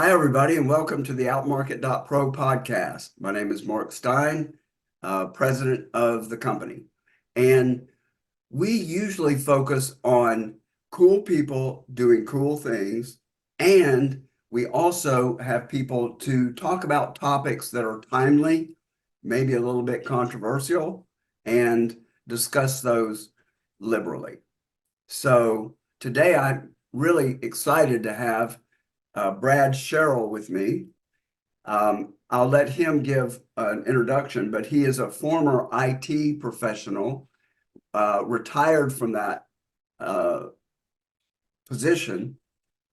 Hi, everybody, and welcome to the OutMarket.Pro podcast. My name is Mark Stein, president of the company. And we usually focus on cool people doing cool things. And we also have people to talk about topics that are timely, maybe a little bit controversial, and discuss those liberally. So today I'm really excited to have Brad Sherrell with me. I'll let him give an introduction, but he is a former IT professional, retired from that position,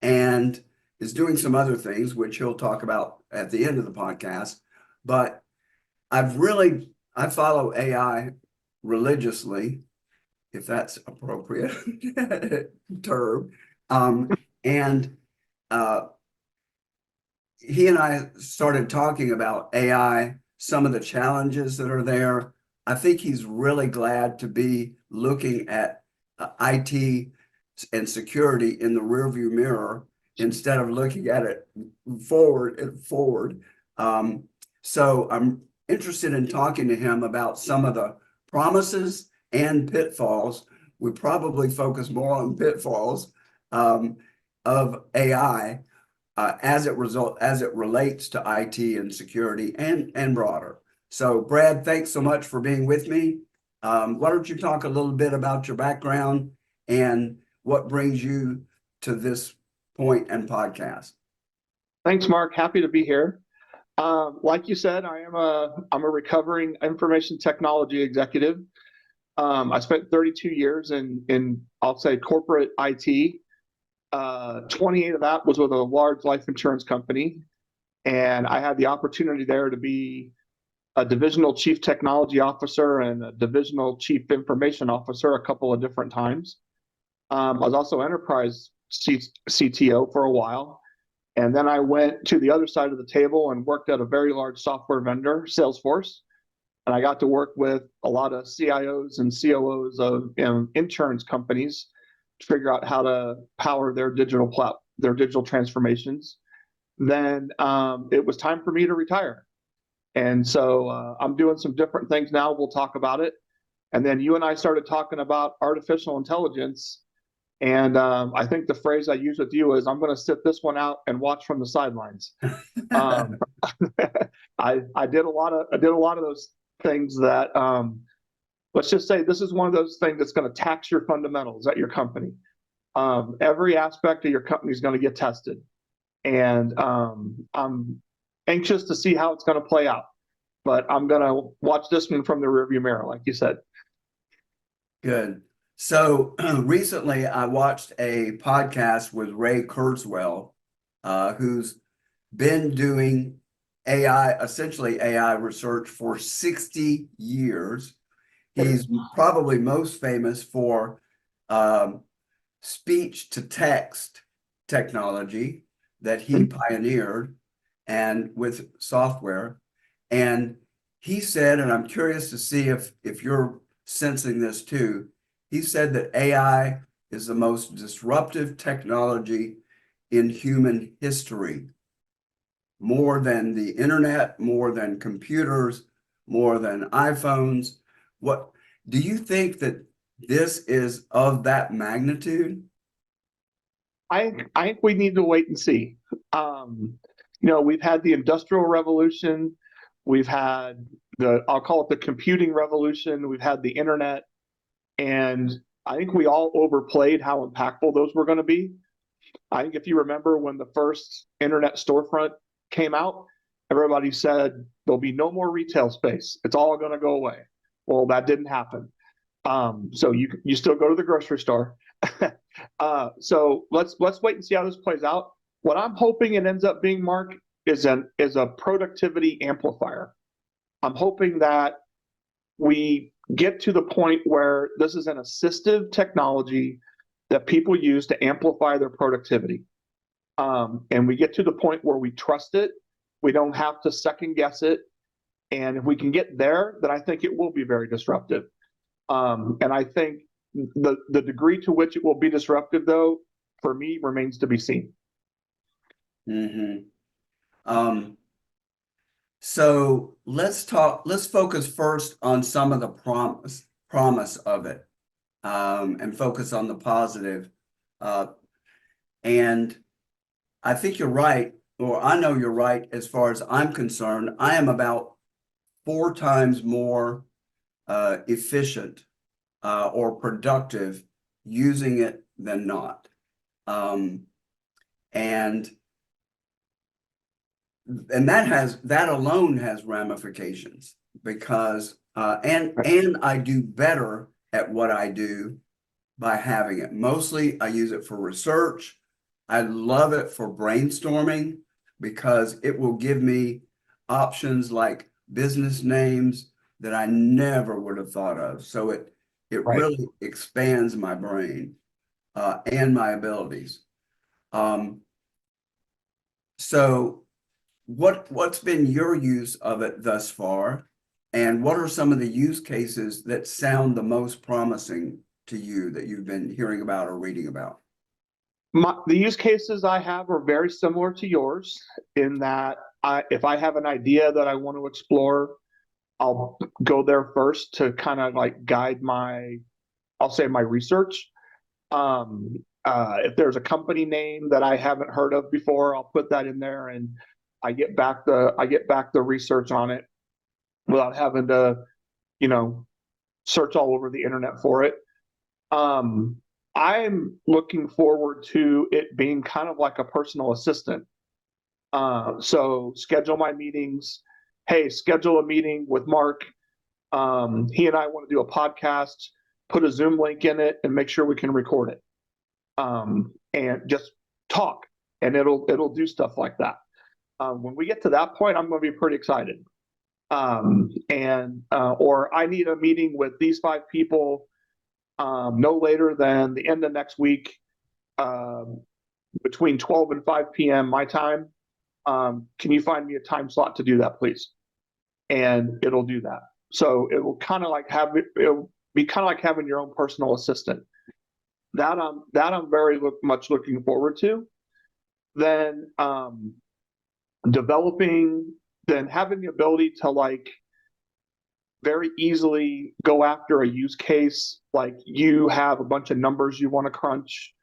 and is doing some other things, which he'll talk about at the end of the podcast. But I follow AI religiously, if that's appropriate term. And he and I started talking about AI, some of the challenges that are there. I think he's really glad to be looking at IT and security in the rearview mirror instead of looking at it forward. So I'm interested in talking to him about some of the promises and pitfalls. We probably focus more on pitfalls of AI as it relates to IT and security and broader. So, Brad, thanks so much for being with me. Why don't you talk a little bit about your background and what brings you to this point and podcast? Thanks, Mark. Happy to be here. Like you said, I'm a recovering information technology executive. I spent 32 years in I'll say corporate IT. 28 of that was with a large life insurance company, and I had the opportunity there to be a divisional chief technology officer and a divisional chief information officer a couple of different times. I was also enterprise CTO for a while, and then I went to the other side of the table and worked at a very large software vendor, Salesforce, and I got to work with a lot of CIOs and COOs of insurance companies to figure out how to power their digital transformations. Then it was time for me to retire. And so I'm doing some different things now. We'll talk about it. And then you and I started talking about artificial intelligence. And I think the phrase I use with you is, I'm going to sit this one out and watch from the sidelines. I did a lot of those things that let's just say this is one of those things that's going to tax your fundamentals at your company. Every aspect of your company is going to get tested. And I'm anxious to see how it's going to play out. But I'm going to watch this one from the rearview mirror, like you said. Good. So recently I watched a podcast with Ray Kurzweil, who's been doing essentially AI research for 60 years. He's probably most famous for speech to text technology that he pioneered and with software. And he said, and I'm curious to see if you're sensing this too, he said that AI is the most disruptive technology in human history, more than the internet, more than computers, more than iPhones. What do you think that this is of that magnitude? I think we need to wait and see. We've had the Industrial Revolution, we've had I'll call it the computing revolution, we've had the internet, and I think we all overplayed how impactful those were going to be. I think if you remember when the first internet storefront came out, everybody said there'll be no more retail space. It's all going to go away. Well, that didn't happen. So you still go to the grocery store. So let's wait and see how this plays out. What I'm hoping it ends up being, Mark, is a productivity amplifier. I'm hoping that we get to the point where this is an assistive technology that people use to amplify their productivity. And we get to the point where we trust it. We don't have to second guess it. And if we can get there, then I think it will be very disruptive. And I think the degree to which it will be disruptive, though, for me, remains to be seen. Mm-hmm. So let's focus first on some of the promise of it, and focus on the positive. Uh, and I think you're right, or I know you're right as far as I'm concerned. I am about 4 times more efficient or productive using it than not. Um, and and that alone has ramifications because and I do better at what I do by having it. Mostly I use it for research. I love it for brainstorming because it will give me options like business names that I never would have thought of. So it Right. really expands my brain and my abilities. Um, so what's been your use of it thus far? And what are some of the use cases that sound the most promising to you that you've been hearing about or reading about? The use cases I have are very similar to yours in that if I have an idea that I want to explore, I'll go there first to kind of like guide I'll say my research. If there's a company name that I haven't heard of before, I'll put that in there and I get back the research on it without having to, you know, search all over the internet for it. Um, I'm looking forward to it being kind of like a personal assistant. So schedule my meetings. Hey, schedule a meeting with Mark. He and I want to do a podcast. Put a Zoom link in it and make sure we can record it. And just talk, and it'll do stuff like that. When we get to that point, I'm going to be pretty excited. Or I need a meeting with these 5 people no later than the end of next week, um, between 12 and 5 p.m. my time. Can you find me a time slot to do that, please? And it'll do that. So it will kind of like it'll be kind of like having your own personal assistant. That I'm very much looking forward to. Then developing, then having the ability to like very easily go after a use case, like you have a bunch of numbers you want to crunch,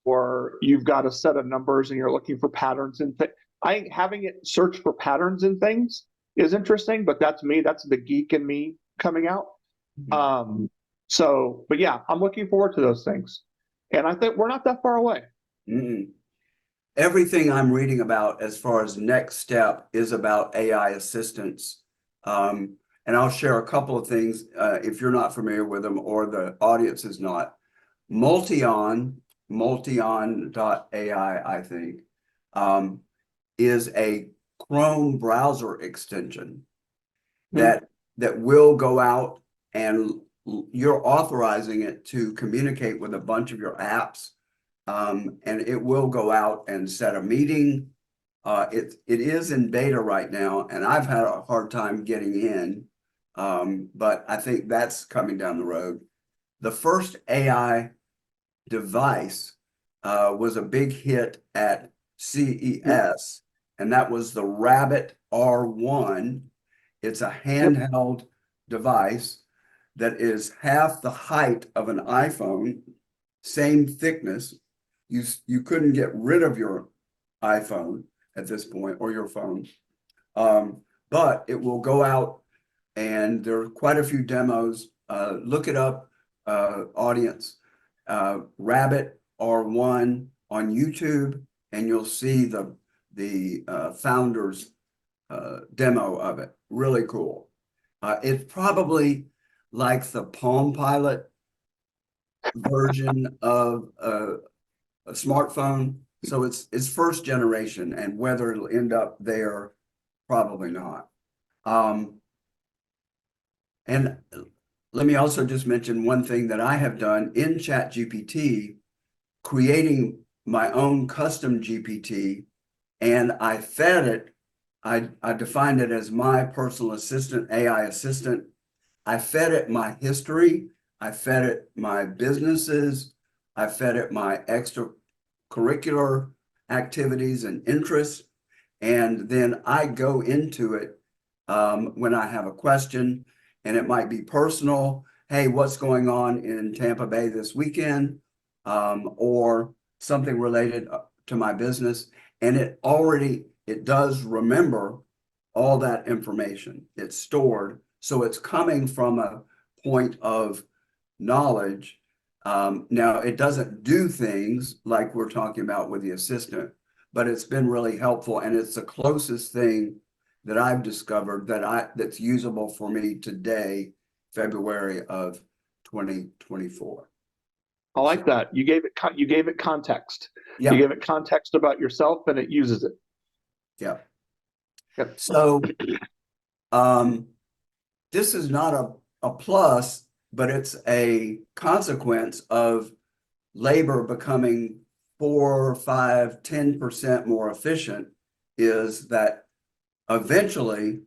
or you've got a set of numbers and you're looking for patterns and things. I think having it search for patterns in things is interesting, but that's me. That's the geek in me coming out. But yeah, I'm looking forward to those things. And I think we're not that far away. Mm-mm. Everything I'm reading about as far as next step is about AI assistance. And I'll share a couple of things if you're not familiar with them or the audience is not. Multion.ai, I think, is a Chrome browser extension Mm-hmm. that will go out and you're authorizing it to communicate with a bunch of your apps, and it will go out and set a meeting. It is in beta right now, and I've had a hard time getting in, but I think that's coming down the road. The first AI device was a big hit at CES, and that was the Rabbit R1. It's a Yep. handheld device that is half the height of an iPhone, same thickness. You couldn't get rid of your iPhone at this point or your phone, but it will go out, and there are quite a few demos. Look it up, audience. Rabbit R1 on YouTube, and you'll see the founders demo of it. Really cool. It's probably like the Palm Pilot version of a smartphone. So it's first generation, and whether it'll end up there, probably not. Um, and let me also just mention one thing that I have done in ChatGPT, creating my own custom GPT, and I fed it. I defined it as my personal assistant, AI assistant. I fed it my history. I fed it my businesses. I fed it my extracurricular activities and interests. And then I go into it when I have a question, and it might be personal. Hey, what's going on in Tampa Bay this weekend? Or something related to my business. And it does remember all that information. It's stored. So it's coming from a point of knowledge. Now, it doesn't do things like we're talking about with the assistant, but it's been really helpful. And it's the closest thing that I've discovered that's usable for me today, February of 2024. I like that. You gave it context. You Yeah, gave it context about yourself, and it uses it. yeah. Yep. So this is not a plus, but it's a consequence of labor becoming 4, 5, 10% more efficient, is that eventually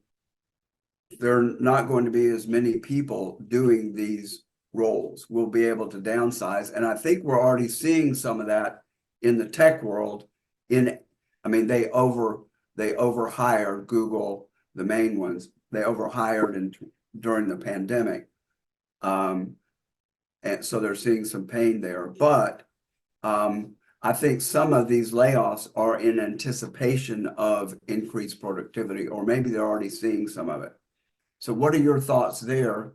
there are not going to be as many people doing these roles. We'll be able to downsize. And I think we're already seeing some of that in the tech world. I mean, they overhired Google, the main ones. They overhired during the pandemic. And so they're seeing some pain there. But I think some of these layoffs are in anticipation of increased productivity, or maybe they're already seeing some of it. So what are your thoughts there?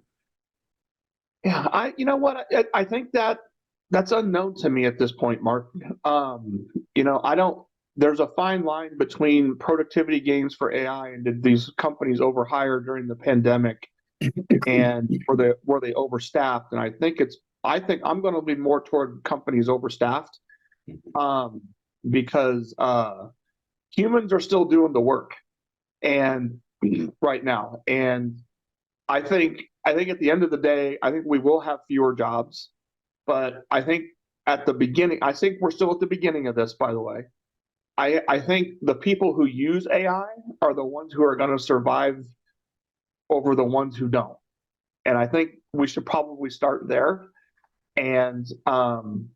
Yeah, you know what? I think that's unknown to me at this point, Mark. I don't. There's a fine line between productivity gains for AI and did these companies overhire during the pandemic, and were they overstaffed? And I think I'm going to be more toward companies overstaffed, um, because humans are still doing the work, and right now, and I think at the end of the day, I think we will have fewer jobs, but I think at the beginning, I think we're still at the beginning of this, by the way. I think the people who use AI are the ones who are going to survive over the ones who don't. And I think we should probably start there and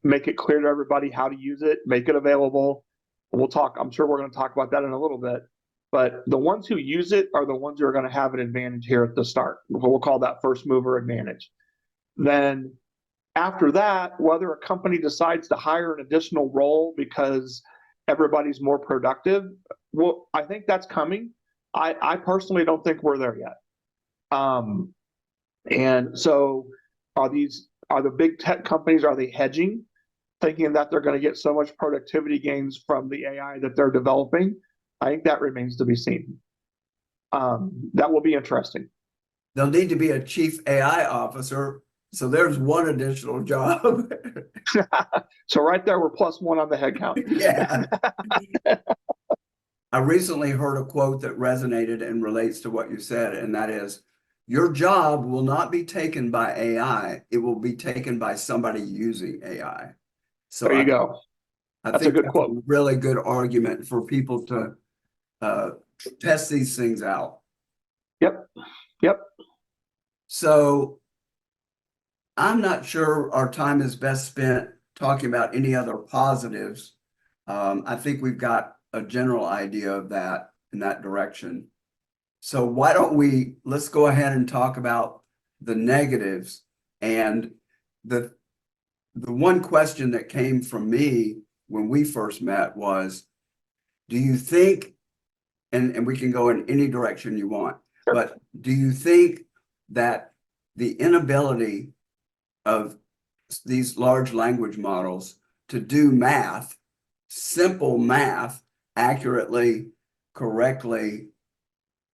make it clear to everybody how to use it, make it available. I'm sure we're going to talk about that in a little bit. But the ones who use it are the ones who are going to have an advantage here at the start. We'll call that first mover advantage. Then after that, whether a company decides to hire an additional role because everybody's more productive, well, I think that's coming. I personally don't think we're there yet. And so are the big tech companies, are they hedging, thinking that they're going to get so much productivity gains from the AI that they're developing? I think that remains to be seen. That will be interesting. There'll need to be a chief AI officer. So there's one additional job. So right there, we're +1 on the head count. Yeah. I recently heard a quote that resonated and relates to what you said, and that is, your job will not be taken by AI. It will be taken by somebody using AI. So There you go. I That's a think good that's a quote. really good argument for people to test these things out. Yep. Yep. So I'm not sure our time is best spent talking about any other positives. I think we've got a general idea of that in that direction. So why don't let's go ahead and talk about the negatives. And the one question that came from me when we first met was, do you think, and we can go in any direction you want, Sure. but do you think that the inability of these large language models to do math, simple math, accurately, correctly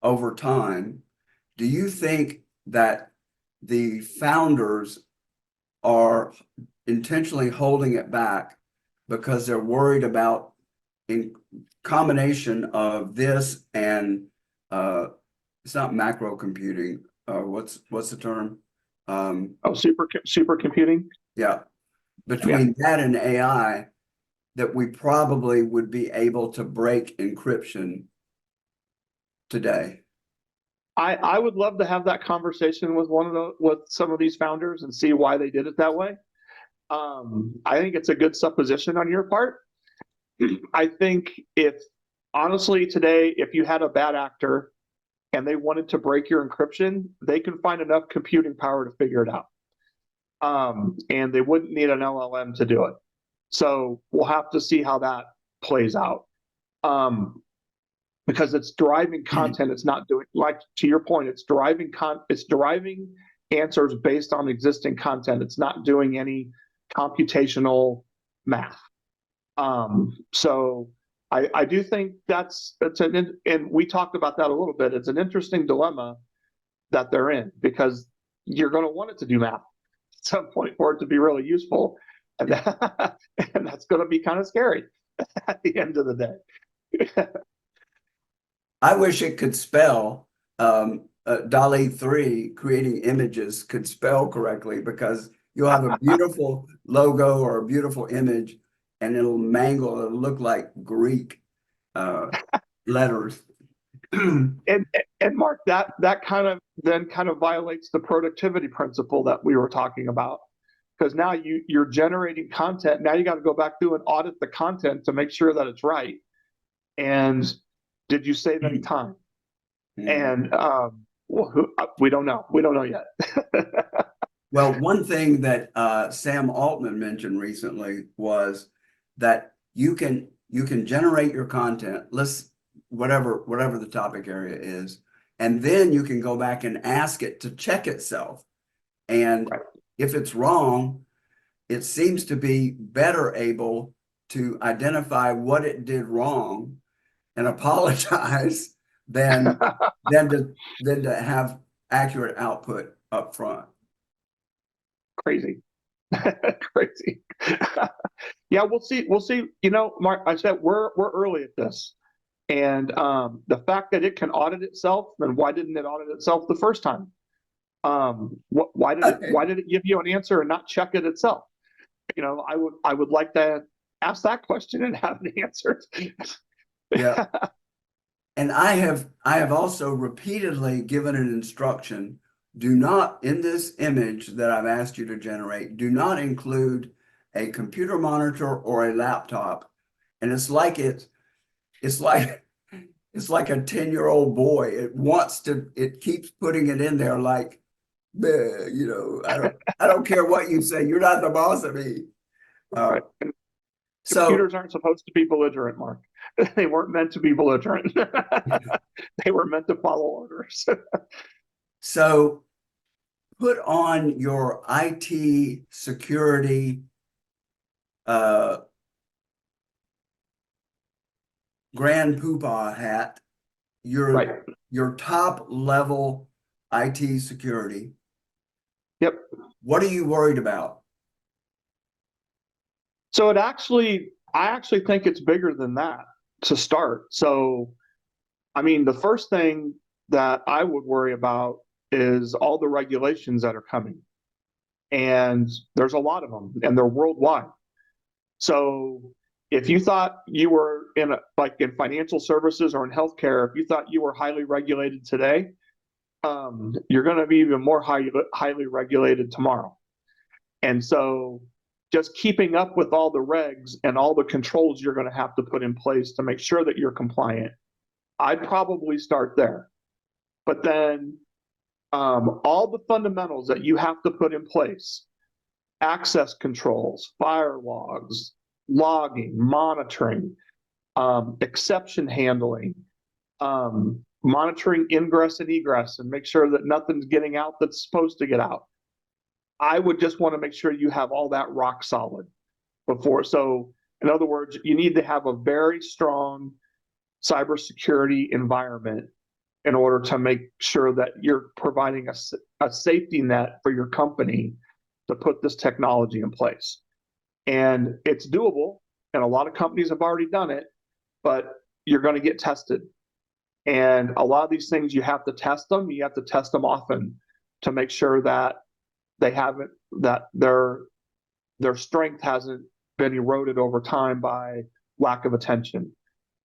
over time, do you think that the founders are intentionally holding it back because they're worried about in combination of this and it's not macro computing. What's the term? Supercomputing. Yeah, between that and AI, that we probably would be able to break encryption today. I would love to have that conversation with some of these founders and see why they did it that way. I think it's a good supposition on your part. I think if honestly, today, if you had a bad actor and they wanted to break your encryption, they can find enough computing power to figure it out. And they wouldn't need an LLM to do it. So we'll have to see how that plays out. Because it's deriving content, it's not doing, like to your point, it's deriving answers based on existing content. It's not doing any computational math. So I do think and we talked about that a little bit. It's an interesting dilemma that they're in, because you're going to want it to do math at some point for it to be really useful. And, and that's going to be kind of scary at the end of the day. I wish it could spell. DALL-E 3 creating images could spell correctly, because you'll have a beautiful logo or a beautiful image and it'll look like Greek letters. and Mark, that kind of violates the productivity principle that we were talking about, because now you're generating content. Now you got to go back through and audit the content to make sure that it's right. And did you save any time? And we don't know. We don't know yet. Well, one thing that Sam Altman mentioned recently was that you can generate your content, whatever the topic area is, and then you can go back and ask it to check itself. And Right. if it's wrong, it seems to be better able to identify what it did wrong and apologize than to have accurate output up front. Crazy. Crazy. Yeah, we'll see. We'll see. You know, Mark, I said we're early at this. And the fact that it can audit itself, then why didn't it audit itself the first time? Why did it give you an answer and not check it itself? You know, I would like to ask that question and have an answer. Yeah. And I have also repeatedly given an instruction: do not, in this image that I've asked you to generate, do not include a computer monitor or a laptop. And it's like a 10-year-old boy. It keeps putting it in there like, you know, I don't care what you say. You're not the boss of me. Right. So computers aren't supposed to be belligerent, Mark. They weren't meant to be belligerent. They were meant to follow orders. So put on your IT security grand poobah hat, Right. your top level IT security. Yep. What are you worried about? So I actually think it's bigger than that to start. So, I mean, the first thing that I would worry about is all the regulations that are coming. And there's a lot of them, and they're worldwide. So if you thought you were like in financial services or in healthcare, if you thought you were highly regulated today, you're going to be even more highly regulated tomorrow. And so just keeping up with all the regs and all the controls you're going to have to put in place to make sure that you're compliant, I'd probably start there. But then all the fundamentals that you have to put in place: access controls, fire logs, logging, monitoring, exception handling, monitoring ingress and egress, and make sure that nothing's getting out that's supposed to get out. I would just want to make sure you have all that rock solid before. So, in other words, you need to have a very strong cybersecurity environment in order to make sure that you're providing a safety net for your company to put this technology in place. And it's doable, and a lot of companies have already done it, but you're going to get tested. And a lot of these things, you have to test them. You have to test them often to make sure that their strength hasn't been eroded over time by lack of attention.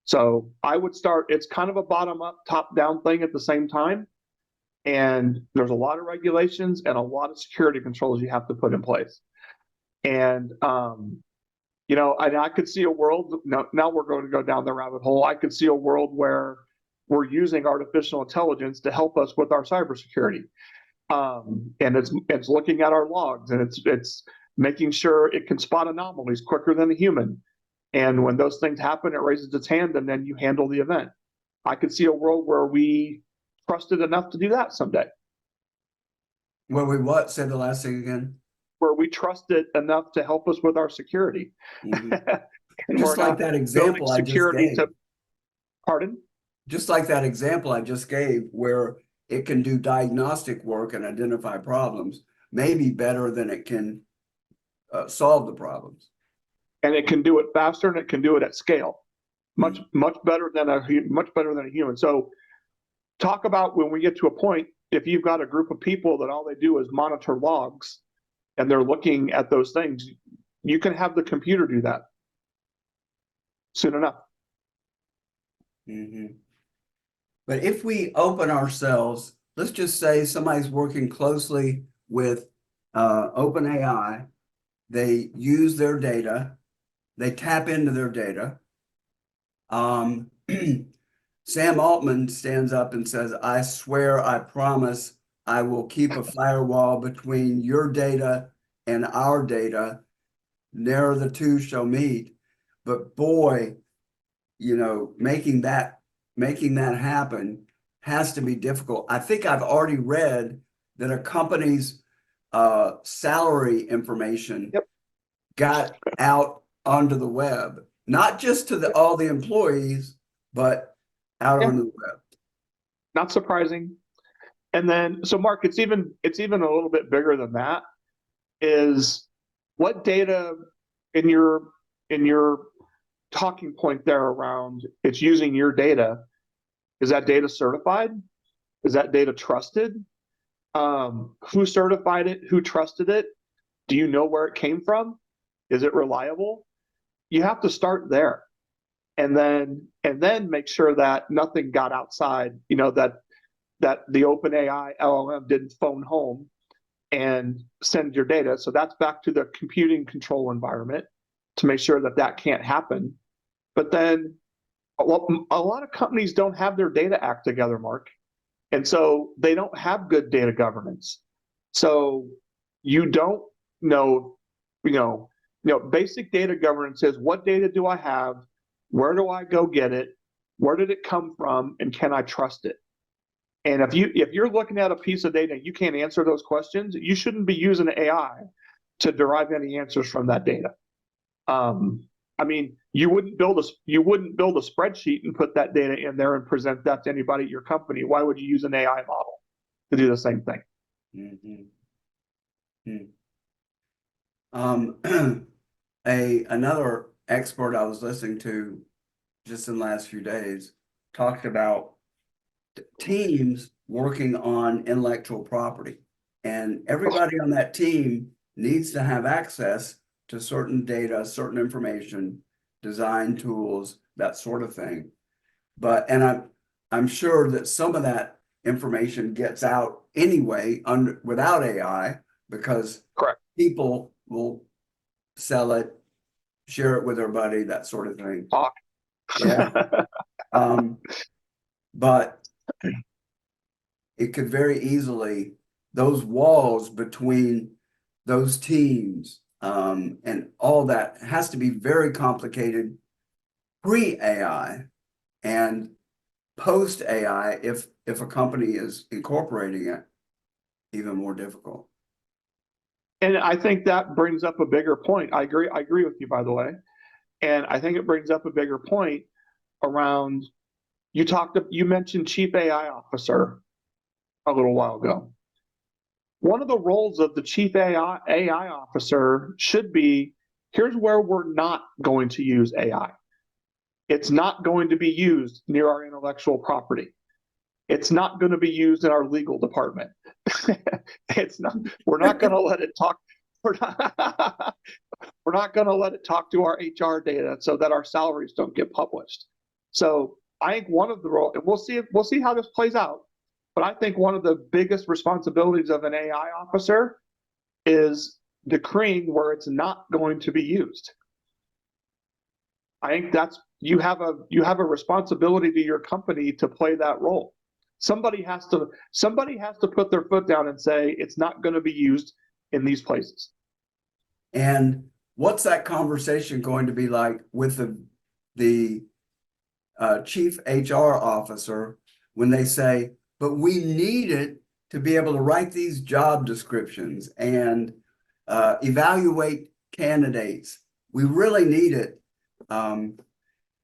So I would start, it's kind of a bottom up, top down thing at the same time. And there's a lot of regulations and a lot of security controls you have to put in place. And And I could see a world, now we're going to go down the rabbit hole. I could see a world where we're using artificial intelligence to help us with our cybersecurity. And it's looking at our logs, and it's making sure it can spot anomalies quicker than a human. And when those things happen, it raises its hand, and then you handle the event. I could see a world where we trusted enough to do that someday. Where we what? Say the last thing again. Where we trust it enough to help us with our security. Mm-hmm. And Just we're like not that building example I just security gave. to, pardon? Just like that example I just gave, where it can do diagnostic work and identify problems, maybe better than it can solve the problems. And it can do it faster, and it can do it at scale. Much better than a human. So talk about when we get to a point, if you've got a group of people that all they do is monitor logs and they're looking at those things, you can have the computer do that soon enough. Mm-hmm. But if we open ourselves, let's just say somebody's working closely with OpenAI, they use their data, they tap into their data. Sam Altman stands up and says, I swear, I promise, I will keep a firewall between your data and our data. Ne'er the two shall meet. But boy, making that happen has to be difficult. I think I've already read that a company's salary information got out onto the web, not just to all the employees, but out on the web. Not surprising. And then, so Mark, it's even a little bit bigger than that. Is what data in your talking point there around it's using your data? Is that data certified? Is that data trusted? Who certified it? Who trusted it? Do you know where it came from? Is it reliable? You have to start there. And then make sure that nothing got outside, that the OpenAI LLM didn't phone home and send your data. So that's back to the computing control environment to make sure that can't happen. But then a lot of companies don't have their data act together, Mark. And so they don't have good data governance. So you don't know, basic data governance is, what data do I have? Where do I go get it? Where did it come from? And can I trust it? And if you're looking at a piece of data and you can't answer those questions, you shouldn't be using AI to derive any answers from that data. You wouldn't build a spreadsheet and put that data in there and present that to anybody at your company. Why would you use an AI model to do the same thing? Mm-hmm. Another expert I was listening to just in the last few days talked about teams working on intellectual property, and everybody on that team needs to have access to certain data, certain information, design tools, that sort of thing. And I'm sure that some of that information gets out anyway without AI, because Correct. people will sell it, share it with everybody, that sort of thing. Talk. Yeah. But it could very easily, those walls between those teams and all that has to be very complicated pre-AI, and post-AI, if a company is incorporating it, even more difficult. And I think that brings up a bigger point. I agree with you, by the way. And I think it brings up a bigger point around, you mentioned chief AI officer a little while ago. One of the roles of the chief AI officer should be, here's where we're not going to use AI. It's not going to be used near our intellectual property. It's not going to be used in our legal department. We're not going to let it talk. We're not going to let it talk to our HR data so that our salaries don't get published. So I think one of the roles, and we'll see how this plays out, but I think one of the biggest responsibilities of an AI officer is decreeing where it's not going to be used. I think that's you have a responsibility to your company to play that role. Somebody has to put their foot down and say it's not going to be used in these places. And what's that conversation going to be like with the chief HR officer when they say, but we need it to be able to write these job descriptions and evaluate candidates. We really need it.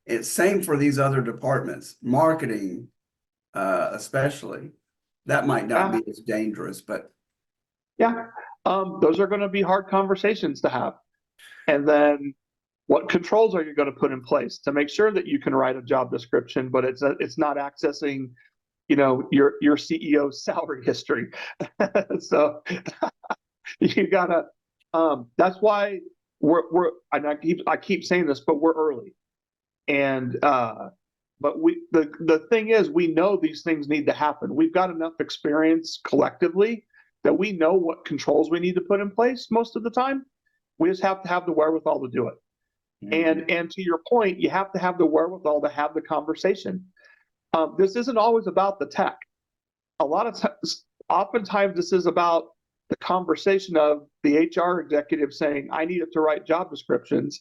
It's same for these other departments, marketing, especially. That might not Yeah, be as dangerous, but yeah. Those are going to be hard conversations to have. And then what controls are you going to put in place to make sure that you can write a job description, but it's not accessing, your CEO's salary history. So you gotta. That's why we're. And I keep saying this, but we're early. And but the thing is, we know these things need to happen. We've got enough experience collectively that we know what controls we need to put in place most of the time. We just have to have the wherewithal to do it. And to your point, you have to have the wherewithal to have the conversation. This isn't always about the tech. A lot of times, oftentimes, this is about the conversation of the HR executive saying, "I need it to write job descriptions,"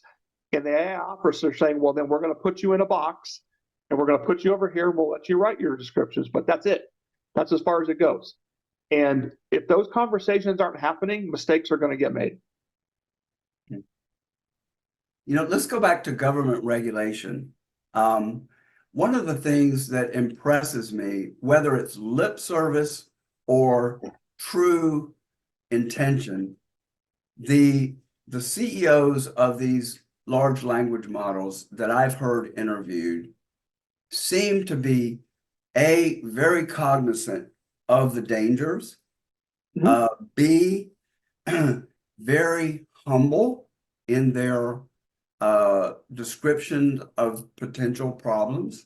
and the AI officer saying, "Well, then we're going to put you in a box, and we're going to put you over here, and we'll let you write your descriptions." But that's it. That's as far as it goes. And if those conversations aren't happening, mistakes are going to get made. let's go back to government regulation. One of the things that impresses me, whether it's lip service or true intention, the CEOs of these large language models that I've heard interviewed seem to be very cognizant of the dangers, B, very humble in their description of potential problems.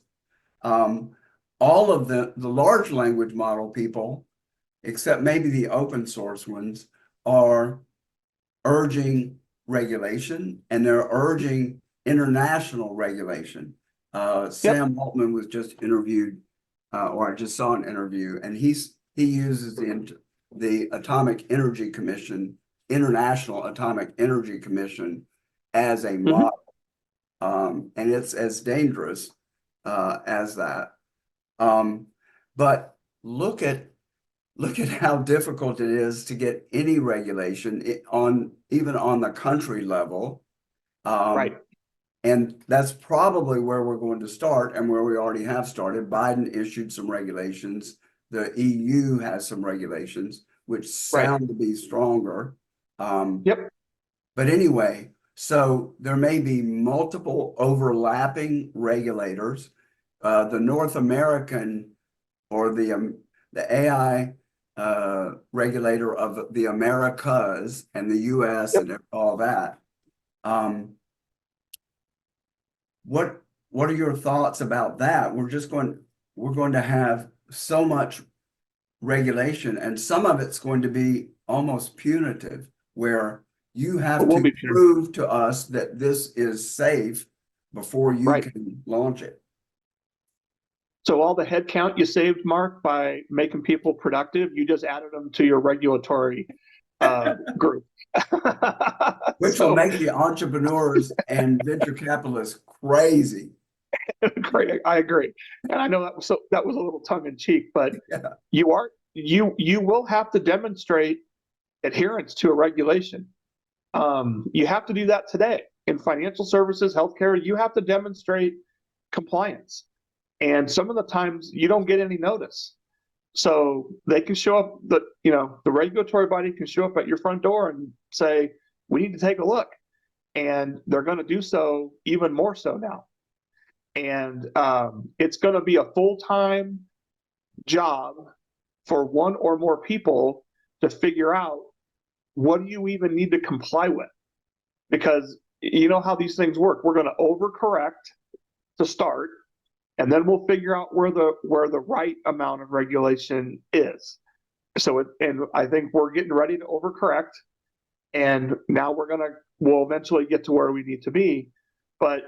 All of the large language model people, except maybe the open source ones, are urging regulation, and they're urging international regulation. Yep. Sam Altman was just interviewed, or I just saw an interview, and he uses the Atomic Energy Commission, International Atomic Energy Commission, as a model, and it's as dangerous as that. But look at how difficult it is to get any regulation even on the country level. Right. And that's probably where we're going to start, and where we already have started. Biden issued some regulations. The EU has some regulations, which sound to be stronger. Yep. But anyway, so there may be multiple overlapping regulators. The North American, or the AI regulator of the Americas and the US and all that. What are your thoughts about that? We're going to have so much regulation, and some of it's going to be almost punitive, where you have to prove to us that this is safe before you can launch it. So all the headcount you saved, Mark, by making people productive, you just added them to your regulatory group. Which will make the entrepreneurs and venture capitalists crazy. Great, I agree, and I know that was a little tongue in cheek, but you will have to demonstrate adherence to a regulation. You have to do that today in financial services, healthcare. You have to demonstrate compliance, and some of the times you don't get any notice. So they can show up, the regulatory body can show up at your front door and say, "We need to take a look," and they're going to do so even more so now. And it's going to be a full-time job for one or more people to figure out, what do you even need to comply with? Because you know how these things work. We're going to overcorrect to start, and then we'll figure out where the right amount of regulation is. And I think we're getting ready to overcorrect, and now we'll eventually get to where we need to be. But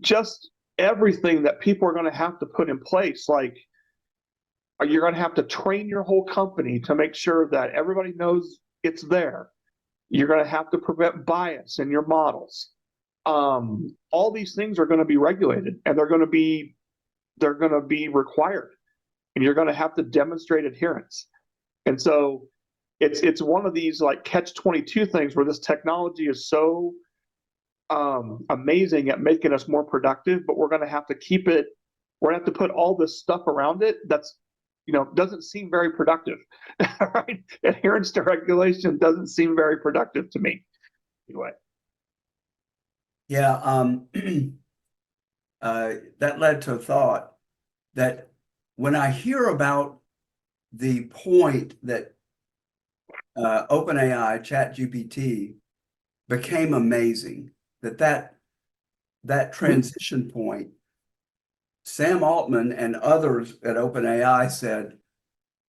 Just everything that people are going to have to put in place, like you're going to have to train your whole company to make sure that everybody knows it's there. You're going to have to prevent bias in your models. All these things are going to be regulated, and they're going to be required, and you're going to have to demonstrate adherence. And so it's one of these like catch-22 things where this technology is so amazing at making us more productive, but we're going to have to keep it. We're going to have to put all this stuff around it that's, doesn't seem very productive. Right? Adherence to regulation doesn't seem very productive to me. Anyway. Yeah, that led to a thought that when I hear about the point that OpenAI, ChatGPT became amazing, that transition point, Sam Altman and others at OpenAI said,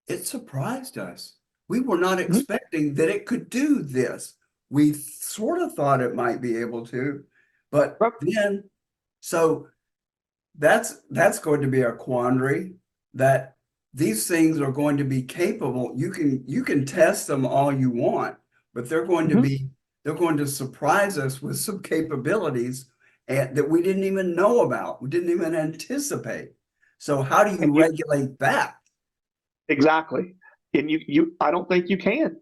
it surprised us. We were not expecting that it could do this. We sort of thought it might be able to, but then, so that's going to be a quandary, that these things are going to be capable. You can test them all you want, but they're going to surprise us with some capabilities that we didn't even know about. We didn't even anticipate. So how do you regulate that? Exactly. And I don't think you can.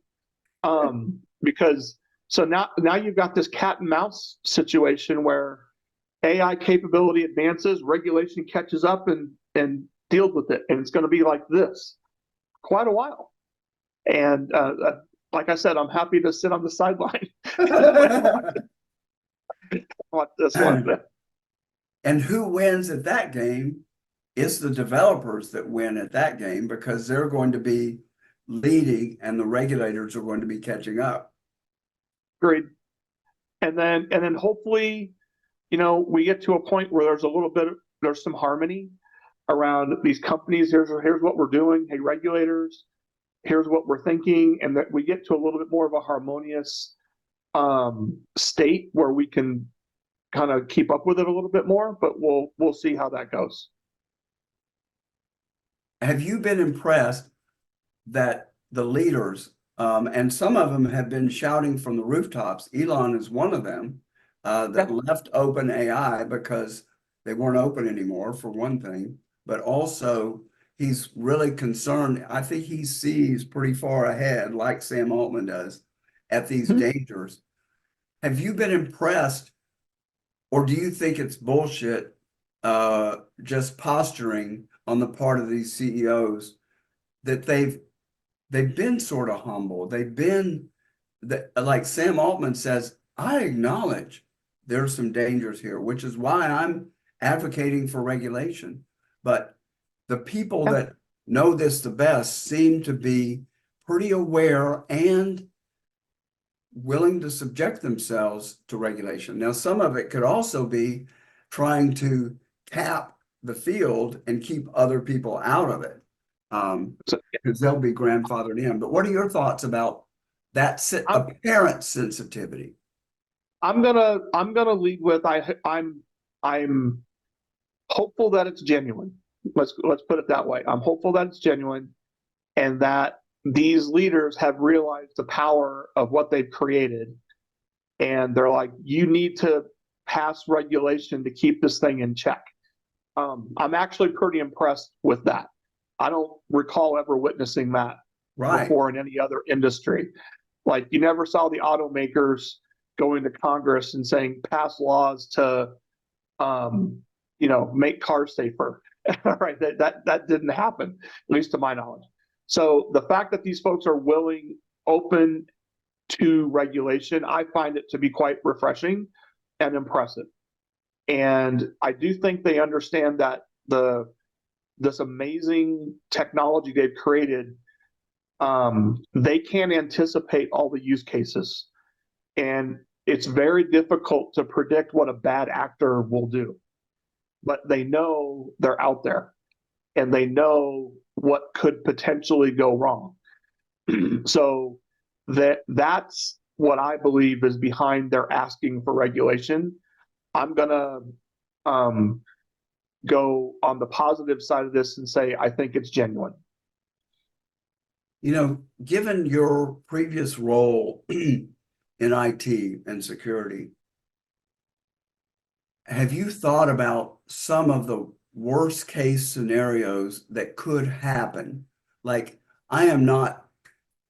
Because so now you've got this cat and mouse situation where AI capability advances, regulation catches up and deals with it. And it's going to be like this quite a while. And like I said, I'm happy to sit on the sideline. Watch this one. And who wins at that game? It's the developers that win at that game, because they're going to be leading and the regulators are going to be catching up. Agreed. And then hopefully, we get to a point where there's some harmony around these companies. Here's what we're doing. Hey, regulators, here's what we're thinking, and that we get to a little bit more of a harmonious state where we can kind of keep up with it a little bit more. But we'll see how that goes. Have you been impressed that the leaders, and some of them have been shouting from the rooftops, Elon is one of them, that left OpenAI because they weren't open anymore, for one thing, but also he's really concerned. I think he sees pretty far ahead, like Sam Altman does, at these dangers. Have you been impressed, or do you think it's bullshit, just posturing on the part of these CEOs, that they've been sort of humble? They've been, like Sam Altman says, I acknowledge there's some dangers here, which is why I'm advocating for regulation. But the people that know this the best seem to be pretty aware and willing to subject themselves to regulation. Now, some of it could also be trying to cap the field and keep other people out of it, because they'll be grandfathered in. But what are your thoughts about that apparent sensitivity? I'm gonna lead with I'm hopeful that it's genuine. Let's put it that way. I'm hopeful that it's genuine, and that these leaders have realized the power of what they've created, and they're like, you need to pass regulation to keep this thing in check. I'm actually pretty impressed with that. I don't recall ever witnessing that before in any other industry. Like, you never saw the automakers going to Congress and saying pass laws to make cars safer. Right? That didn't happen, at least to my knowledge. So the fact that these folks are open to regulation, I find it to be quite refreshing and impressive. And I do think they understand that this amazing technology they've created, they can't anticipate all the use cases. And it's very difficult to predict what a bad actor will do. But they know they're out there, and they know what could potentially go wrong. So that's what I believe is behind their asking for regulation. I'm gonna go on the positive side of this and say I think it's genuine. Given your previous role in IT and security, have you thought about some of the worst case scenarios that could happen? Like, I am not,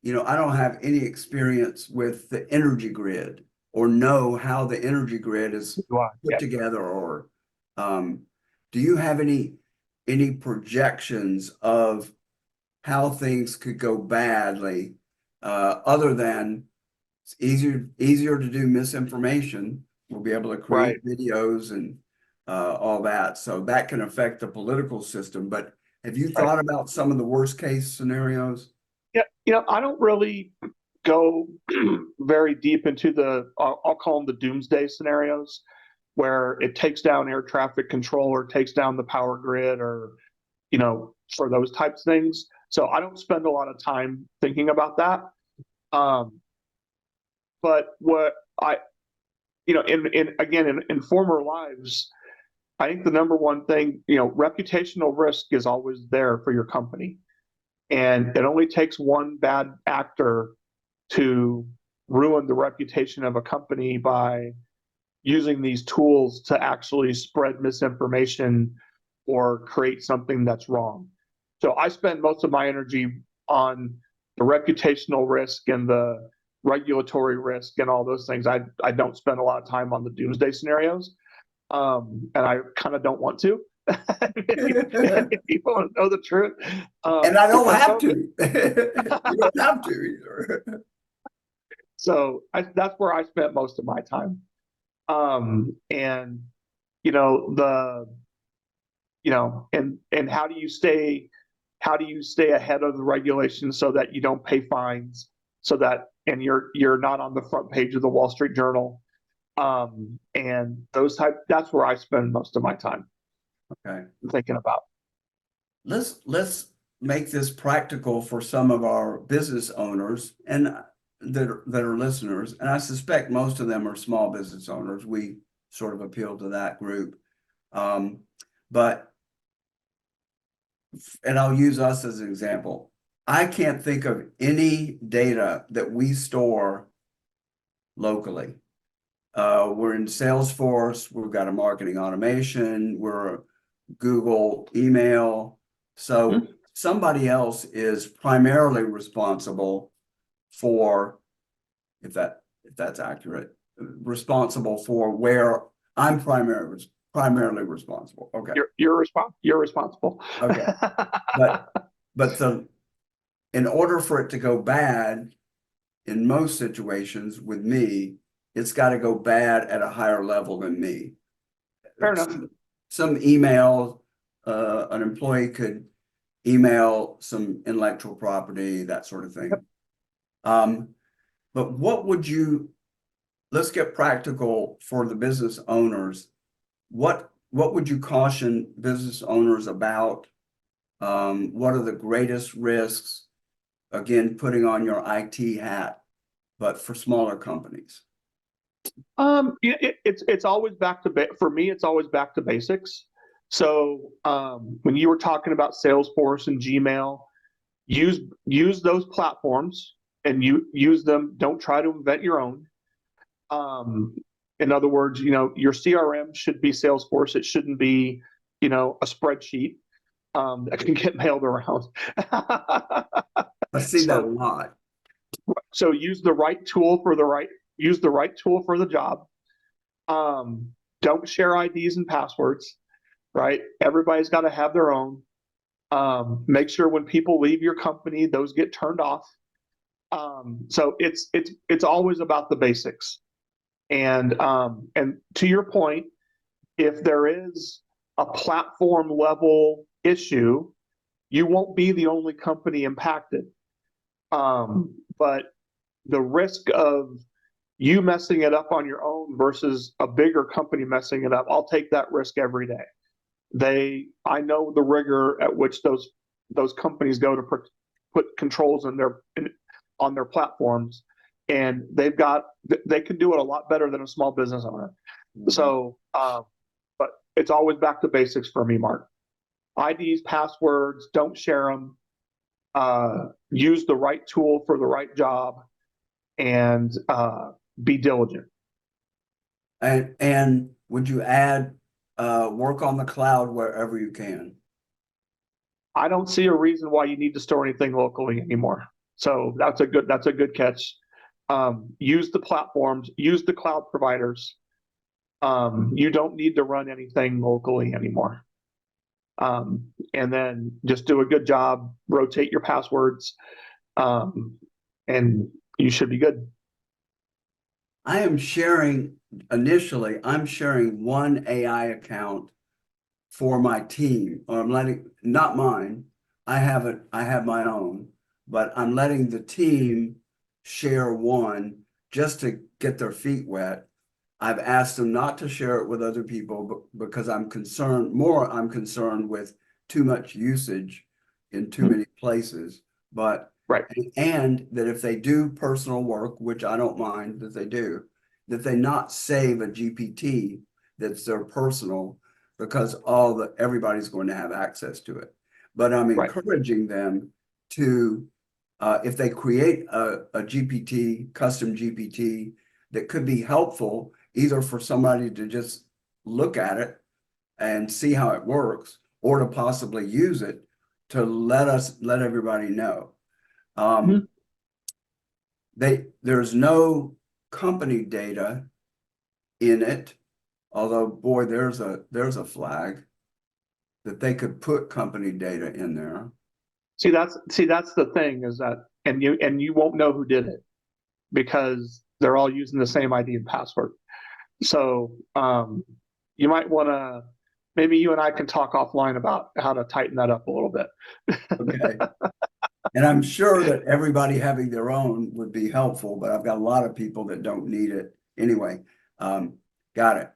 I don't have any experience with the energy grid or know how the energy grid is put Yeah. together, or do you have any projections of how things could go badly, other than it's easier to do misinformation. We'll be able to Right. create videos and all that. So that can affect the political system. But have you Right. thought about some of the worst case scenarios? Yeah. I don't really go very deep into I'll call them the doomsday scenarios, where it takes down air traffic control or takes down the power grid, or, for those types of things. So I don't spend a lot of time thinking about that. Um, but what I, in former lives, I think the number one thing, reputational risk is always there for your company. And it only takes one bad actor to ruin the reputation of a company by using these tools to actually spread misinformation or create something that's wrong. So I spend most of my energy on the reputational risk and the regulatory risk and all those things. I don't spend a lot of time on the doomsday scenarios, and I kind of don't want to. If you want to know the truth, And I don't because have to. You don't have to either. so that's where I spent most of my time. And the and how do you stay ahead of the regulations so that you don't pay fines, so that and you're not on the front page of the Wall Street Journal, and that's where I spend most of my time Okay. thinking about. Let's make this practical for some of our business owners and that are listeners. And I suspect most of them are small business owners. We sort of appeal to that group. But and I'll use us as an example. I can't think of any data that we store locally. We're in Salesforce, we've got a marketing automation, we're Google email. So somebody else is primarily responsible for, if that's accurate, responsible for where I'm primarily responsible. Okay. You're responsible. Okay. But in order for it to go bad, in most situations with me, it's got to go bad at a higher level than me. Fair enough. Some email, an employee could email some intellectual property, that sort of thing. Yep. But let's get practical for the business owners. What would you caution business owners about? What are the greatest risks? Again, putting on your IT hat, but for smaller companies. It's always for me, it's always back to basics. So when you were talking about Salesforce and Gmail, use those platforms and you use them. Don't try to invent your own. In other words, your CRM should be Salesforce. It shouldn't be, a spreadsheet that can get mailed around. I see that a lot. So use the right tool for the job. Don't share IDs and passwords, right? Everybody's got to have their own. Make sure when people leave your company, those get turned off. So it's always about the basics. And to your point, if there is a platform level issue, you won't be the only company impacted. But the risk of you messing it up on your own versus a bigger company messing it up, I'll take that risk every day. I know the rigor at which those companies go to put controls on their platforms, and they can do it a lot better than a small business owner. Mhm. So, but it's always back to basics for me, Mark. IDs, passwords, don't share them. Use the right tool for the right job, and be diligent. And would you add work on the cloud wherever you can? I don't see a reason why you need to store anything locally anymore. So that's a good catch. Use the platforms, use the cloud providers. You don't need to run anything locally anymore. And then just do a good job, rotate your passwords, um, and you should be good. I am sharing initially, I'm sharing one AI account for my team, or I'm letting, not mine. I have my own, but I'm letting the team share one just to get their feet wet. I've asked them not to share it with other people because I'm concerned with too much usage in too many places. But, Right. and that if they do personal work, which I don't mind that they do, that they not save a GPT that's their personal, because everybody's going to have access to it. But I'm Right. encouraging them to, if they create a GPT, custom GPT that could be helpful, either for somebody to just look at it and see how it works, or to possibly use it to let everybody know. Um, Mhm. there's no company data in it, although boy, there's a flag that they could put company data in there. See, that's the thing is that, and you won't know who did it because they're all using the same ID and password. So you might want to, maybe you and I can talk offline about how to tighten that up a little bit. Okay. And I'm sure that everybody having their own would be helpful, but I've got a lot of people that don't need it anyway. Um, got it.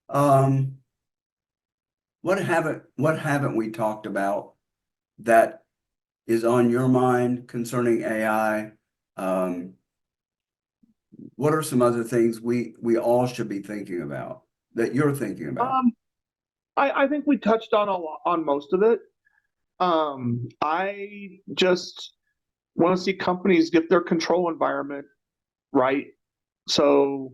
Um, what haven't we talked about that is on your mind concerning AI? Um, what are some other things we all should be thinking about that you're thinking about? Um, I think we touched on a lot on most of it. I just want to see companies get their control environment right, so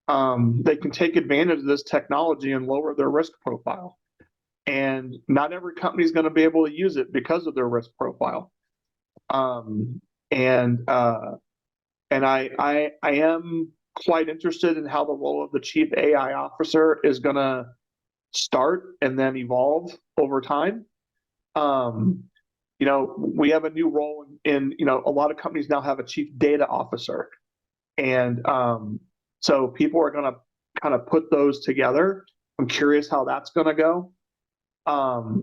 they can take advantage of this technology and lower their risk profile. And not every company is going to be able to use it because of their risk profile. Um, and I am quite interested in how the role of the chief AI officer is going to start and then evolve over time. Um, we have a new role a lot of companies now have a chief data officer. And so people are going to kind of put those together. I'm curious how that's going to go. I'm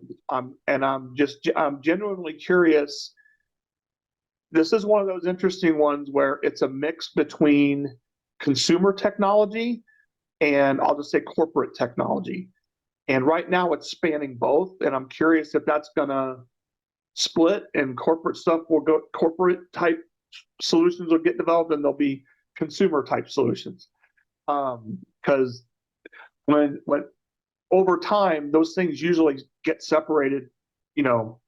genuinely curious. This is one of those interesting ones where it's a mix between consumer technology and I'll just say corporate technology. And right now it's spanning both. And I'm curious if that's going to split and corporate stuff will go, corporate type solutions will get developed and there'll be consumer type solutions. Because when over time, those things usually get separated, you know,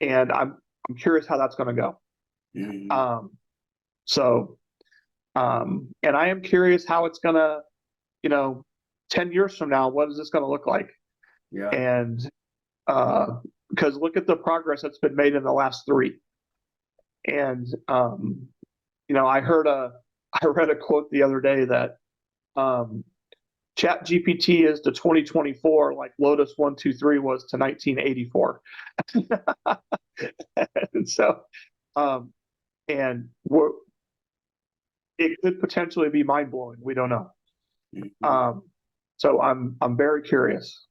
and I'm curious how that's going to go. Mhm. Um, so, and I am curious how it's going to, you know, 10 years from now, what is this going to look like? Yeah. And because look at the progress that's been made in the last three. And, I read a quote the other day that um, Chat GPT is to 2024 like Lotus 123 was to 1984. And so, um, and it could potentially be mind blowing. We don't know. Mhm. Um, so I'm very curious.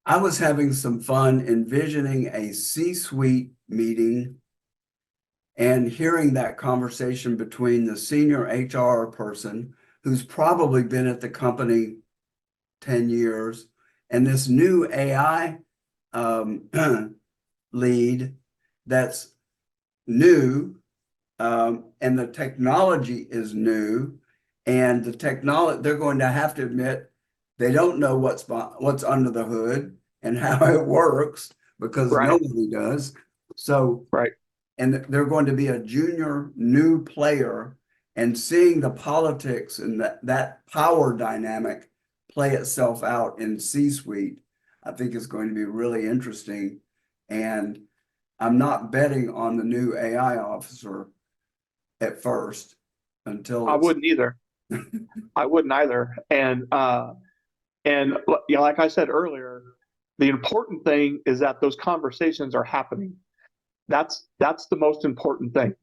I was having some fun envisioning a C-suite meeting and hearing that conversation between the senior HR person who's probably been at the company 10 years and this new AI um, lead that's new, and the technology is new, And the technology, they're going to have to admit they don't know what's under the hood and how it works because Right. nobody does. So, Right. and they're going to be a junior new player, and seeing the politics and that power dynamic play itself out in C-suite, I think is going to be really interesting. And I'm not betting on the new AI officer at first until I it's wouldn't either. I wouldn't either. And you know, like I said earlier, the important thing is that those conversations are happening. That's the most important thing.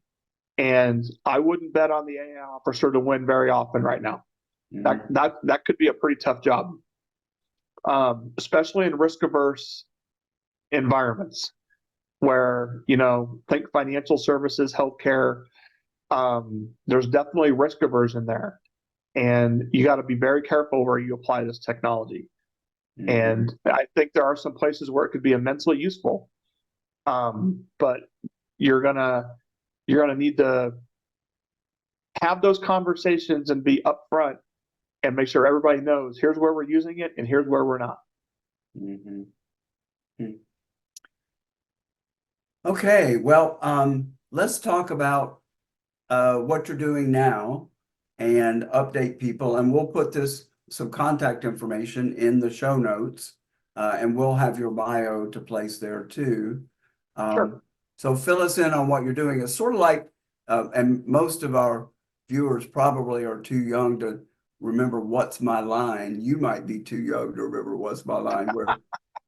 And I wouldn't bet on the AI officer to win very often right now. That could be a pretty tough job, especially in risk averse environments where, you know, think financial services, healthcare. There's definitely risk aversion there, and you got to be very careful where you apply this technology. And I think there are some places where it could be immensely useful, but you're gonna need to have those conversations and be upfront and make sure everybody knows here's where we're using it and here's where we're not. Mm-hmm. Okay, well, let's talk about what you're doing now and update people. And we'll put some contact information in the show notes, and we'll have your bio to place there too. Sure. So fill us in on what you're doing. It's sort of like, and most of our viewers probably are too young to remember What's My Line. You might be too young to remember What's My Line, where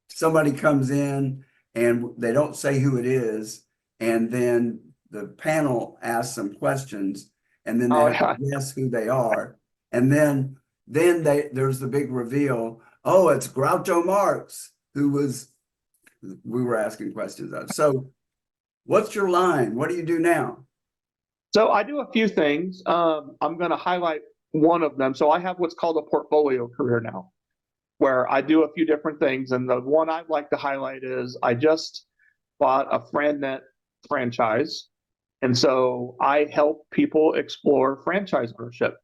somebody comes in and they don't say who it is, and then the panel asks some questions, and then they Oh have to yeah. guess who they are, and then there's the big reveal. Oh, it's Groucho Marx, we were asking questions of. So, what's your line? What do you do now? So I do a few things. I'm going to highlight one of them. So I have what's called a portfolio career now, where I do a few different things. And the one I'd like to highlight is I just bought a FranNet franchise. And so I help people explore franchise ownership.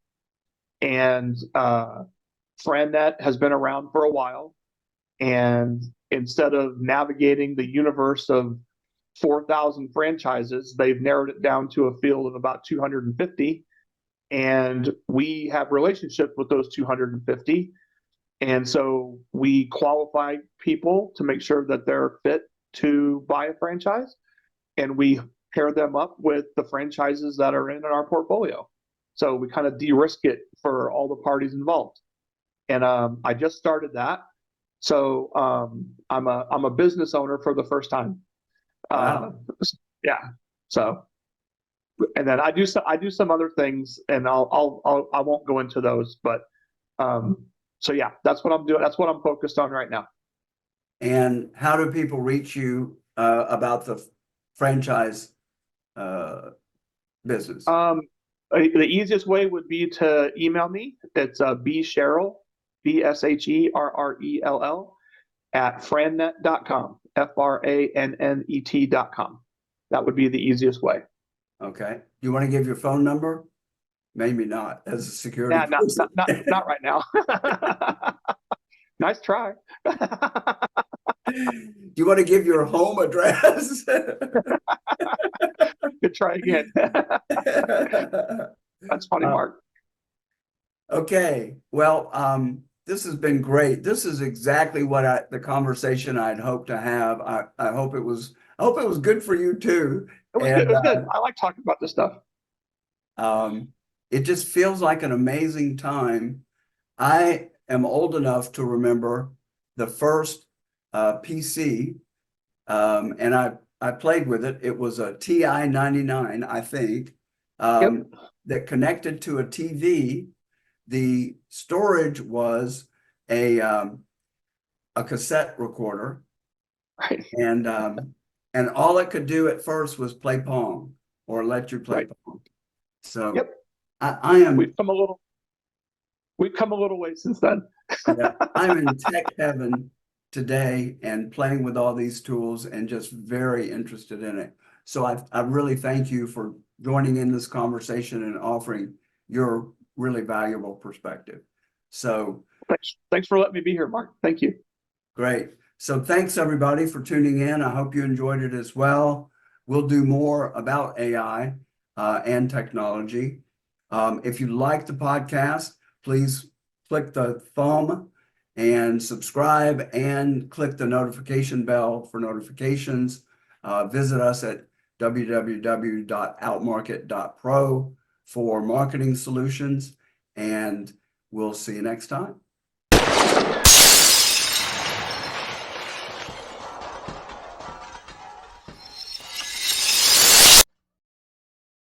And FranNet has been around for a while. And instead of navigating the universe of 4,000 franchises, they've narrowed it down to a field of about 250. And we have relationships with those 250. And so we qualify people to make sure that they're fit to buy a franchise. And we pair them up with the franchises that are in our portfolio. So we kind of de-risk it for all the parties involved. And I just started that. So I'm a business owner for the first time. Wow. Yeah. So, and then I do some other things, and I won't go into those, but so yeah, that's what I'm doing. That's what I'm focused on right now. And how do people reach you about the franchise business? The easiest way would be to email me. It's Sherrell, BSHERRELL at frannet.com, FRANNET.com. That would be the easiest way. Okay. Do you want to give your phone number? Maybe not as a security Yeah, person. not right now. Nice try. Do you want to give your home address? Good try again. That's funny, Mark. Okay. Well, this has been great. This is exactly what the conversation I'd hoped to have. I hope it was good for you too. It was good. And It was good. I like talking about this stuff. it just feels like an amazing time. I am old enough to remember the first PC, and I played with it. It was a TI 99, I think, Yep. that connected to a TV. The storage was a cassette recorder, Right. and all it could do at first was play Pong or let you play Right. Pong. So Yep. I am We've come a little way since then. yeah, I'm in tech heaven today and playing with all these tools and just very interested in it. So I really thank you for joining in this conversation and offering your really valuable perspective. So Thanks for letting me be here, Mark. Thank you. great. So thanks everybody for tuning in. I hope you enjoyed it as well. We'll do more about AI and technology. If you like the podcast, please click the thumb and subscribe and click the notification bell for notifications. Visit us at www.OutMarket.Pro for marketing solutions, and we'll see you next time.